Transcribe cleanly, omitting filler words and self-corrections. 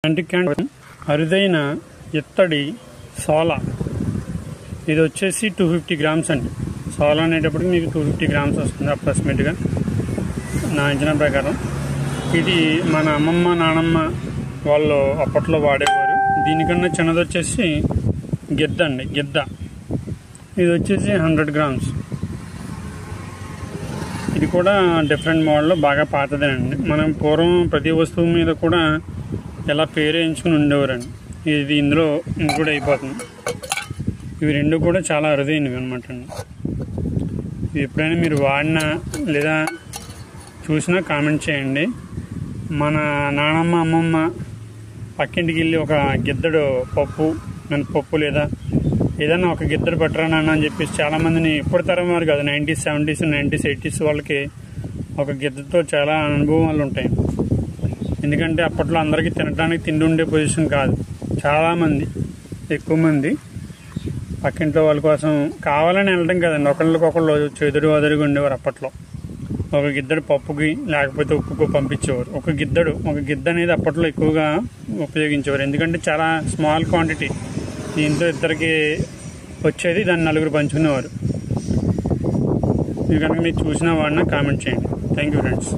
అంటిక్యాండ్ అరుదైన ఇత్తడి సోల ఇది వచ్చేసి 250 గ్రామ్స్ అండి. సోల అనేటప్పటికి మీకు 250 గ్రామ్స్ వస్తుంది అప్రాక్సిమేట్గా నా అంచనా ప్రకారం. ఇది మన అమ్మమ్మ నానమ్మ వాళ్ళు అప్పట్లో వాడేవారు. దీనికన్నా చిన్నది వచ్చేసి గిద్ద అండి, గిద్ద. ఇది వచ్చేసి 100 గ్రామ్స్. ఇది కూడా డిఫరెంట్ మోడల్లో బాగా పాతదేనండి. మనం పూర్వం ప్రతి వస్తువు మీద కూడా ఎలా పేరు వేయించుకుని ఉండేవారండి. ఇది ఇందులో ఇంక్లూడ్ అయిపోతుంది. ఇవి రెండు కూడా చాలా అరుదైనవి అనమాట అండి. ఇవి ఎప్పుడైనా మీరు వాడినా లేదా చూసినా కామెంట్ చేయండి. మన నానమ్మ అమ్మమ్మ పక్కింటికి వెళ్ళి ఒక గిద్దడు పప్పు మినపప్పు లేదా ఏదైనా ఒక గిద్దడు పట్టరా నాన్న అని చెప్పేసి చాలామందిని ఇప్పుడు తరం వారు కాదు, 90s 70s 90s 80s వాళ్ళకి ఒక గిద్దతో చాలా అనుభవాలు ఉంటాయి. ఎందుకంటే అప్పట్లో అందరికీ తినడానికి తిండి ఉండే పొజిషన్ కాదు. చాలామంది ఎక్కువ మంది పక్కింట్లో వాళ్ళ కోసం కావాలని వెళ్ళడం కదండి, ఒకళ్ళకొకళ్ళు చెదురు వదురుగా ఉండేవారు. అప్పట్లో ఒక గిద్దడు పప్పుకి లేకపోతే ఉప్పుకు పంపించేవారు. ఒక గిద్ద అనేది అప్పట్లో ఎక్కువగా ఉపయోగించేవారు. ఎందుకంటే చాలా స్మాల్ క్వాంటిటీ, దీంతో ఇద్దరికి వచ్చేది, దాన్ని నలుగురు పంచుకునేవారు. ఇది కనుక మీరు చూసినా వాడినా కామెంట్ చేయండి. Thank you friends.